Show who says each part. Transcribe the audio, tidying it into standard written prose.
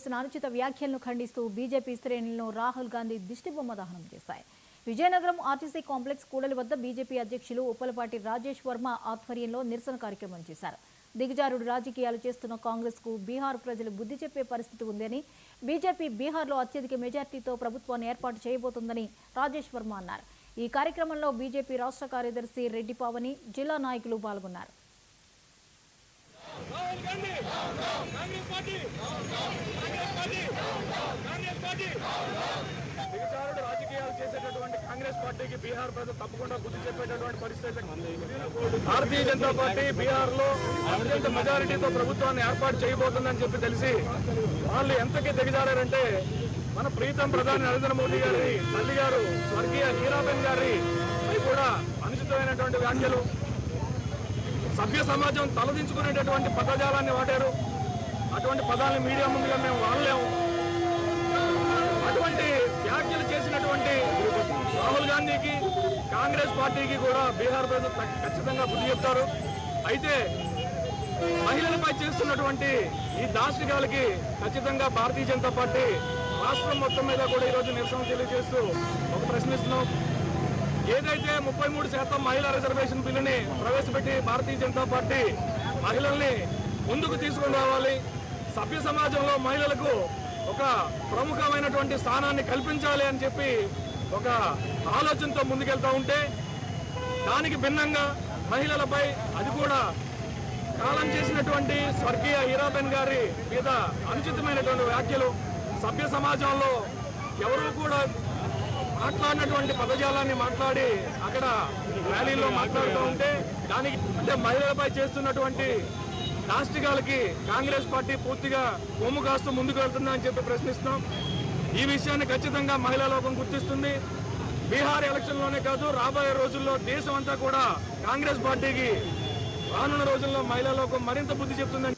Speaker 1: చేసిన అనుచిత వ్యాఖ్యలను ఖండిస్తూ బీజేపీ శ్రేణులను రాహుల్ గాంధీ దిష్టిబొమ్మ దహనం చేశాయి. విజయనగరం ఆర్టీసీ కాంప్లెక్స్ కూడలి వద్ద బీజేపీ అధ్యక్షులు ఉప్పలపాటి రాజేష్ వర్మ ఆధ్వర్యంలో నిరసన కార్యక్రమం చేశారు. దిగజారుడు రాజకీయాలు చేస్తున్న కాంగ్రెస్ కు బీహార్ ప్రజలు బుద్ధి చెప్పే పరిస్థితి ఉందని, బీజేపీ బీహార్లో అత్యధిక మెజార్టీతో ప్రభుత్వాన్ని ఏర్పాటు చేయబోతోందని రాజేష్ వర్మ అన్నారు. ఈ కార్యక్రమంలో బీజేపీ రాష్ట్ర కార్యదర్శి రెడ్డి పావని, జిల్లా నాయకులు పాల్గొన్నారు.
Speaker 2: దిగజారుడు రాజకీయాలు చేసేటటువంటి కాంగ్రెస్ పార్టీకి బీహార్ ప్రజలు తప్పకుండా బుద్ధి చెప్పేటటువంటి పరిస్థితి. భారతీయ జనతా పార్టీ బీహార్ లో అత్యంత మెజారిటీతో ప్రభుత్వాన్ని ఏర్పాటు చేయబోతుందని చెప్పి తెలిసి వాళ్ళు ఎంతకీ దిగజారంటే మన ప్రీతం ప్రధాని నరేంద్ర మోదీ గారి తల్లి గారు స్వర్గీయ హీరాబెన్ గారి కూడా అనుచితమైనటువంటి వ్యాఖ్యలు, సభ్య సమాజం తలదించుకునేటటువంటి పదజాలాన్ని వాడారు. అటువంటి పదాలను మీడియా ముందుగా మేము వాడలేము. అటువంటి వ్యాఖ్యలు చేసినటువంటి రాహుల్ గాంధీకి, కాంగ్రెస్ పార్టీకి కూడా బీహార్ ప్రజలు ఖచ్చితంగా బుద్ధి చెప్తారు. అయితే మహిళలపై చేస్తున్నటువంటి ఈ దాష్టికాలకి ఖచ్చితంగా భారతీయ జనతా పార్టీ రాష్ట్రం మొత్తం మీద కూడా ఈరోజు నిరసన తెలియజేస్తూ ఒక ప్రశ్నిస్తున్నాం. ఏదైతే 33% మహిళా రిజర్వేషన్ బిల్లుని ప్రవేశపెట్టి భారతీయ జనతా పార్టీ మహిళల్ని ముందుకు తీసుకుని రావాలి, సభ్య సమాజంలో మహిళలకు ఒక ప్రముఖమైనటువంటి స్థానాన్ని కల్పించాలి అని చెప్పి ఒక ఆలోచనతో ముందుకెళ్తా ఉంటే, దానికి భిన్నంగా మహిళలపై అది కూడా కాలం చేసినటువంటి స్వర్గీయ హీరాబెన్ గారి మీద అనుచితమైనటువంటి వ్యాఖ్యలు, సభ్య సమాజంలో ఎవరూ కూడా మాట్లాడినటువంటి పదజాలాన్ని మాట్లాడి అక్కడ ర్యాలీలో మాట్లాడుతూ ఉంటే, దానికి అంటే మహిళలపై చేస్తున్నటువంటి నాస్తికాలకి కాంగ్రెస్ పార్టీ పూర్తిగా కొమ్ము కాస్తూ ముందుకు వెళ్తుందని చెప్పి ప్రశ్నిస్తున్నాం. ఈ విషయాన్ని ఖచ్చితంగా మహిళా లోకం గుర్తిస్తుంది. బీహార్ ఎలక్షన్లోనే కాదు, రాబోయే రోజుల్లో దేశం అంతా కూడా కాంగ్రెస్ పార్టీకి రానున్న రోజుల్లో మహిళా లోకం మరింత బుద్ధి చెప్తుందని